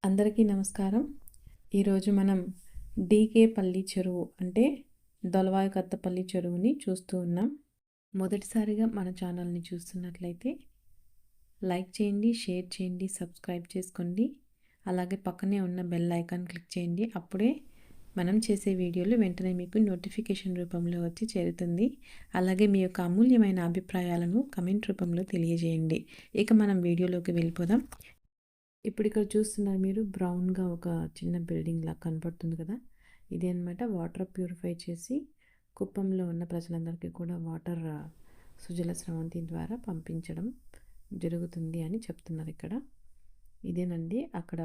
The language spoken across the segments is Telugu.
అందరికీ నమస్కారం. ఈరోజు మనం డీకేపల్లి చెరువు అంటే దొలవాయకత్తపల్లి చెరువుని చూస్తూ ఉన్నాం. మొదటిసారిగా మన ఛానల్ని చూస్తున్నట్లయితే లైక్ చేయండి, షేర్ చేయండి, సబ్స్క్రైబ్ చేసుకోండి. అలాగే పక్కనే ఉన్న బెల్ ఐకాన్ క్లిక్ చేయండి. అప్పుడే మనం చేసే వీడియోలు వెంటనే మీకు నోటిఫికేషన్ రూపంలో వచ్చి చేరుతుంది. అలాగే మీ యొక్క అమూల్యమైన అభిప్రాయాలను కమెంట్ రూపంలో తెలియజేయండి. ఇక మనం వీడియోలోకి వెళ్ళిపోదాం. ఇప్పుడు ఇక్కడ చూస్తున్నారు మీరు బ్రౌన్గా ఒక చిన్న బిల్డింగ్ లాగా కనపడుతుంది కదా. ఇది అనమాట వాటర్ ప్యూరిఫై చేసి కుప్పంలో ఉన్న ప్రజలందరికీ కూడా వాటర్ సుజల స్రవంతి ద్వారా పంపించడం జరుగుతుంది అని చెప్తున్నారు ఇక్కడ. ఇదేనండి అక్కడ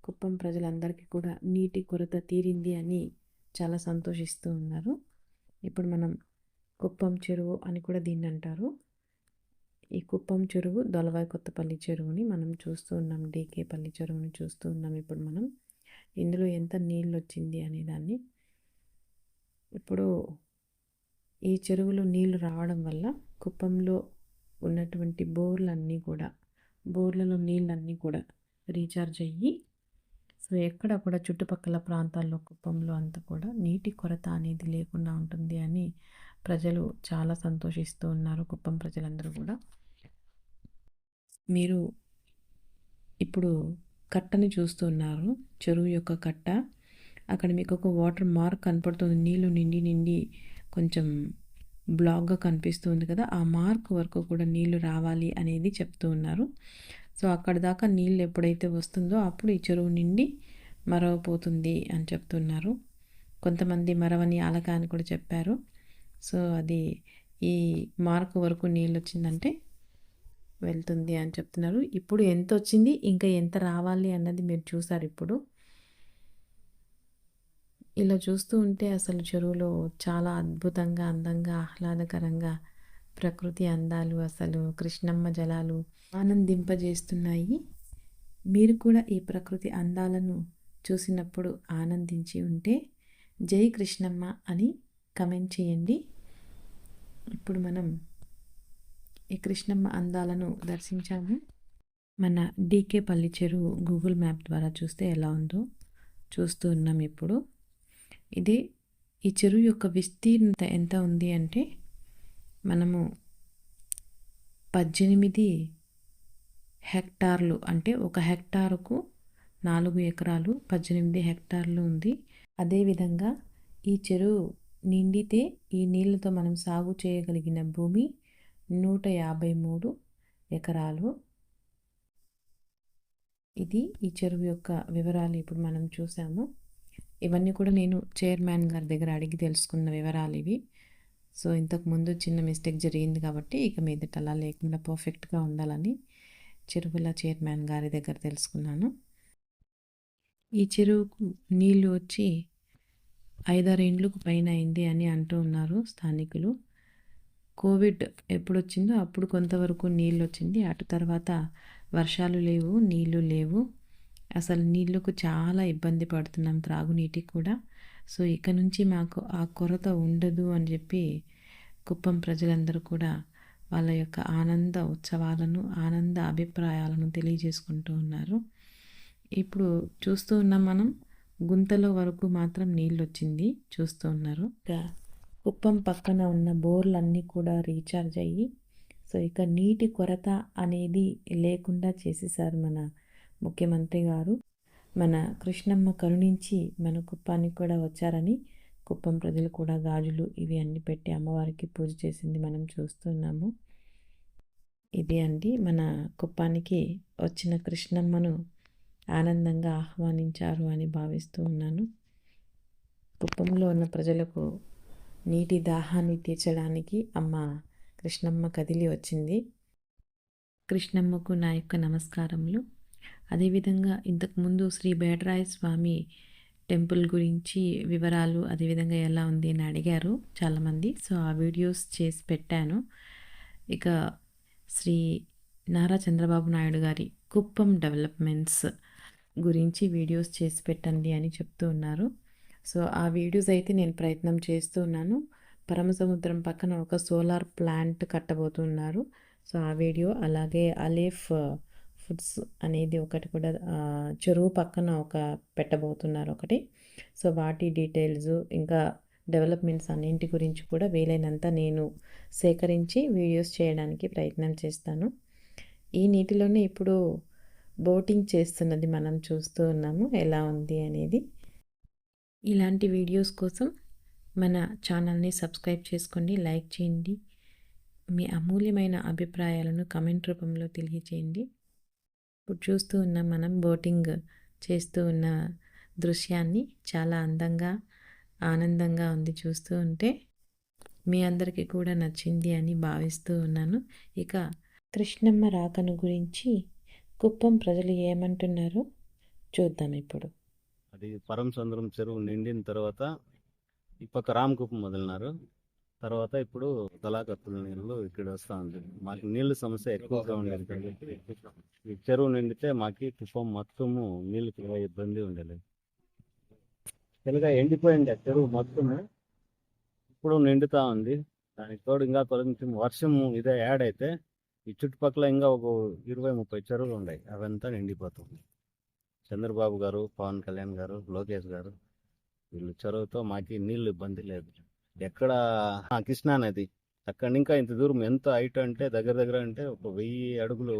కుప్పం ప్రజలందరికీ కూడా నీటి కొరత తీరింది అని చాలా సంతోషిస్తూ ఉన్నారు. ఇప్పుడు మనం కుప్పం చెరువు అని కూడా దీన్ని అంటారు. ఈ కుప్పం చెరువు దొలవాయకొత్తపల్లి చెరువుని మనం చూస్తూ ఉన్నాం. డీకేపల్లి చెరువుని చూస్తూ ఉన్నాం. ఇప్పుడు మనం ఇందులో ఎంత నీళ్ళు వచ్చింది అనే దాన్ని ఇప్పుడు ఈ చెరువులో నీళ్లు రావడం వల్ల కుప్పంలో ఉన్నటువంటి బోర్లలో నీళ్ళన్నీ కూడా రీఛార్జ్ అయ్యి సో ఎక్కడ కూడా చుట్టుపక్కల ప్రాంతాల్లో కుప్పంలో అంతా కూడా నీటి కొరత అనేది లేకుండా ఉంటుంది అని ప్రజలు చాలా సంతోషిస్తూ ఉన్నారు. కుప్పం ప్రజలందరూ కూడా. మీరు ఇప్పుడు కట్టని చూస్తున్నారు, చెరువు యొక్క కట్ట. అక్కడ మీకు ఒక వాటర్ మార్క్ కనపడుతుంది. నీళ్ళు నిండి కొంచెం బ్లాక్గా కనిపిస్తుంది కదా. ఆ మార్క్ వరకు కూడా నీళ్లు రావాలి అనేది చెప్తూ ఉన్నారు. సో అక్కడ దాకా నీళ్ళు ఎప్పుడైతే వస్తుందో అప్పుడు ఈ చెరువు నిండి మరవపోతుంది అని చెప్తున్నారు. కొంతమంది మరవని అలక అని కూడా చెప్పారు. సో అది ఈ మార్క్ వరకు నీళ్ళు వచ్చిందంటే వెళ్తుంది అని చెప్తున్నారు. ఇప్పుడు ఎంత వచ్చింది, ఇంకా ఎంత రావాలి అన్నది మీరు చూసారు. ఇప్పుడు ఇలా చూస్తూ ఉంటే అసలు చెరువులో చాలా అద్భుతంగా, అందంగా, ఆహ్లాదకరంగా ప్రకృతి అందాలు, అసలు కృష్ణమ్మ జలాలు ఆనందింపజేస్తున్నాయి. మీరు కూడా ఈ ప్రకృతి అందాలను చూసినప్పుడు ఆనందించి ఉంటే జై కృష్ణమ్మ అని కమెంట్ చేయండి. ఇప్పుడు మనం ఈ కృష్ణమ్మ అందాలను దర్శించాము. మన డీకేపల్లి చెరువు గూగుల్ మ్యాప్ ద్వారా చూస్తే ఎలా ఉందో చూస్తూ ఉన్నాం. ఇప్పుడు ఈ చెరువు యొక్క విస్తీర్ణత ఎంత ఉంది అంటే మనము 18 హెక్టార్లు అంటే 1 హెక్టారుకు 4 ఎకరాలు 18 హెక్టార్లు ఉంది. అదేవిధంగా ఈ చెరువు నిండితే ఈ నీళ్ళతో మనం సాగు చేయగలిగిన భూమి 153 ఎకరాలు. ఇది ఈ చెరువు యొక్క వివరాలు ఇప్పుడు మనం చూసాము. ఇవన్నీ కూడా నేను చైర్మన్ గారి దగ్గర అడిగి తెలుసుకున్న వివరాలు ఇవి. సో ఇంతకుముందు చిన్న మిస్టేక్ జరిగింది కాబట్టి ఇక మీదట అలా లేకుండా పర్ఫెక్ట్గా ఉండాలని చెరువుల చైర్మన్ గారి దగ్గర తెలుసుకున్నాను. ఈ చెరువుకు నీళ్లు వచ్చి 5-6 ఏండ్లకు పైన అయింది అని అంటూ ఉన్నారు స్థానికులు. కోవిడ్ ఎప్పుడు వచ్చిందో అప్పుడు కొంతవరకు నీళ్ళు వచ్చింది. అటు తర్వాత వర్షాలు లేవు, నీళ్లు లేవు. అసలు నీళ్ళకు చాలా ఇబ్బంది పడుతున్నాం, త్రాగునీటికి కూడా. సో ఇక నుంచి మాకు ఆ కొరత ఉండదు అని చెప్పి కుప్పం ప్రజలందరూ కూడా వాళ్ళ యొక్క ఆనంద ఉత్సవాలను, ఆనంద అభిప్రాయాలను తెలియజేసుకుంటూ ఉన్నారు. ఇప్పుడు చూస్తూ ఉన్నాం మనం గుంతలో వరకు మాత్రం నీళ్ళు వచ్చింది చూస్తూ ఉన్నారు. కుప్పం పక్కన ఉన్న బోర్లన్నీ కూడా రీఛార్జ్ అయ్యి సో ఇక నీటి కొరత అనేది లేకుండా చేసేసారు మన ముఖ్యమంత్రి గారు. మన కృష్ణమ్మ కరుణించి మన కుప్పానికి కూడా వచ్చారని కుప్పం ప్రజలు కూడా గాజులు ఇవి అన్నీ పెట్టి అమ్మవారికి పూజ చేసింది మనం చూస్తున్నాము. ఇది అండి మన కుప్పానికి వచ్చిన కృష్ణమ్మను ఆనందంగా ఆహ్వానించారు అని భావిస్తూ ఉన్నాను. కుప్పంలో ఉన్న ప్రజలకు నీటి దాహాన్ని తీర్చడానికి అమ్మ కృష్ణమ్మ కదిలి వచ్చింది. కృష్ణమ్మకు నా యొక్క నమస్కారములు. అదేవిధంగా ఇంతకుముందు శ్రీ బేటరాయ స్వామి టెంపుల్ గురించి వివరాలు అదేవిధంగా ఎలా ఉంది అని అడిగారు చాలామంది. సో ఆ వీడియోస్ చేసి పెట్టాను. ఇక శ్రీ నారా చంద్రబాబు నాయుడు గారి కుప్పం డెవలప్మెంట్స్ గురించి వీడియోస్ చేసి పెట్టండి అని చెప్తూ ఉన్నారు. సో ఆ వీడియోస్ అయితే నేను ప్రయత్నం చేస్తూ ఉన్నాను. పరమసముద్రం పక్కన ఒక సోలార్ ప్లాంట్ కట్టబోతున్నారు. సో ఆ వీడియో అలాగే అలేఫ్ ఫుడ్స్ అనేది ఒకటి కూడా చెరువు పక్కన పెట్టబోతున్నారు ఒకటి. సో వాటి డీటెయిల్స్ ఇంకా డెవలప్మెంట్స్ అన్నింటి గురించి కూడా వీలైనంత నేను సేకరించి వీడియోస్ చేయడానికి ప్రయత్నం చేస్తాను. ఈ నీటిలోనే ఇప్పుడు బోటింగ్ చేస్తున్నది మనం చూస్తూ ఉన్నాము, ఎలా ఉంది అనేది. ఇలాంటి వీడియోస్ కోసం మన ఛానల్ని సబ్స్క్రైబ్ చేసుకోండి, లైక్ చేయండి, మీ అమూల్యమైన అభిప్రాయాలను కమెంట్ రూపంలో తెలియజేయండి. ఇప్పుడు చూస్తూ ఉన్న మనం బోటింగ్ చేస్తూ ఉన్న దృశ్యాన్ని చాలా అందంగా ఆనందంగా ఉంది చూస్తూ ఉంటే. మీ అందరికీ కూడా నచ్చింది అని భావిస్తూ ఉన్నాను. ఇక కృష్ణమ్మ రాకను గురించి కుప్పం ప్రజలు ఏమంటున్నారో చూద్దాం ఇప్పుడు. అది పరమచంద్రం చెరువు నిండిన తర్వాత ఈ పక్క రామకుప్పం వదిలినారు. తర్వాత ఇప్పుడు తలాకత్తుల నీళ్ళు ఇక్కడ వస్తూ ఉంది. మాకు నీళ్ళ సమస్య ఎక్కువగా ఉండేది కాబట్టి ఈ చెరువు నిండితే మాకు కుప్పం మొత్తము నీళ్ళకి ఇబ్బంది ఉండేది. తెలుగా ఎండిపోయింది ఆ చెరువు మొత్తము, ఇప్పుడు నిండుతా ఉంది. దానికి తోడు ఇంకా కొంచెం వర్షం ఇదే యాడ్ అయితే ఈ చుట్టుపక్కల ఇంకా ఒక 20-30 చెరువులు ఉన్నాయి, అవంతా నిండిపోతుంది. చంద్రబాబు గారు, పవన్ కళ్యాణ్ గారు, లోకేష్ గారు వీళ్ళు చెరువుతో మాకు నీళ్ళు ఇబ్బంది లేదు. ఎక్కడ కృష్ణా నది అక్కడ ఇంకా ఇంత దూరం ఎంత హైట్ అంటే దగ్గర అంటే ఒక 1000 అడుగులు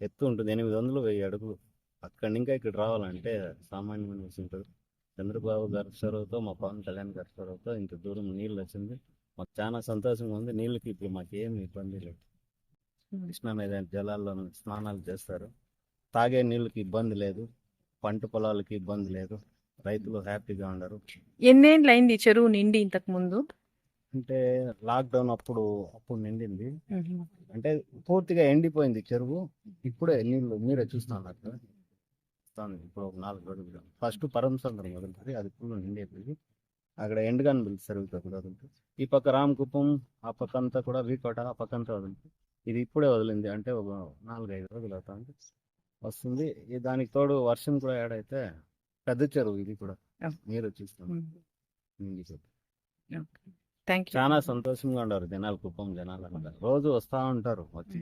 ఎత్తు ఉంటుంది, 800-1000 అడుగులు. అక్కడి ఇంకా ఇక్కడ రావాలంటే సామాన్యమైన విషయం ఉంటుంది. చంద్రబాబు గారి చొరవతో, మా పవన్ కళ్యాణ్ గారి చొరవతో ఇంత దూరం నీళ్ళు వచ్చింది. మాకు చాలా సంతోషంగా ఉంది. నీళ్ళకి ఇప్పుడు మాకు ఏమి ఇబ్బంది లేదు. కృష్ణా నది జలాల్లో స్నానాలు చేస్తారు, తాగే నీళ్ళకి ఇబ్బంది లేదు, పంట పొలాలకి ఇబ్బంది లేదు, రైతులు హ్యాపీగా ఉండరు. ఎన్నేళ్ళు అయింది చెరువు నిండి ఇంతకు ముందు? అంటే లాక్డౌన్ అప్పుడు నిండింది. అంటే పూర్తిగా ఎండిపోయింది చెరువు. ఇప్పుడే నీళ్ళు మీరే చూస్తున్నారు. ఇప్పుడు 4 రోజులు ఫస్ట్ పరమచంద్రం వదులుతుంది, అది ఫుల్ నిండైపోయింది. అక్కడ ఎండగాని పిలుస్తారు కూడా వదులుతుంది. ఈ పక్క రామకుప్పం, ఆ పక్క అంతా కూడా వీకోట, ఆ పక్క అంతా వదులుతుంది. ఇది ఇప్పుడే వదిలింది, అంటే ఒక 4-5 రోజులు అవుతుంది వస్తుంది. దానికి తోడు వర్షం కూడా ఏడైతే పెద్ద చెరువు ఇది కూడా మీరు చూస్తున్నారు. చాలా సంతోషంగా ఉండరు జనాలు, కుప్పం జనాలు అంటారు. రోజు వస్తూ ఉంటారు, వచ్చి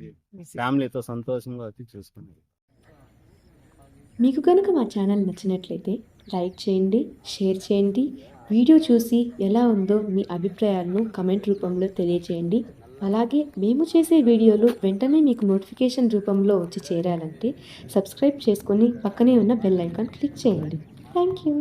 ఫ్యామిలీతో సంతోషంగా వచ్చి చూసుకున్నారు. మీకు కనుక మా ఛానల్ నచ్చినట్లయితే లైక్ చేయండి, షేర్ చేయండి. వీడియో చూసి ఎలా ఉందో మీ అభిప్రాయాలను కమెంట్ రూపంలో తెలియజేయండి. అలాగే మేము చేసే వీడియోలు వెంటనే మీకు నోటిఫికేషన్ రూపంలో వచ్చి చేరాలంటే సబ్స్క్రైబ్ చేసుకొని పక్కనే ఉన్న బెల్ ఐకాన్ క్లిక్ చేయండి. Thank you.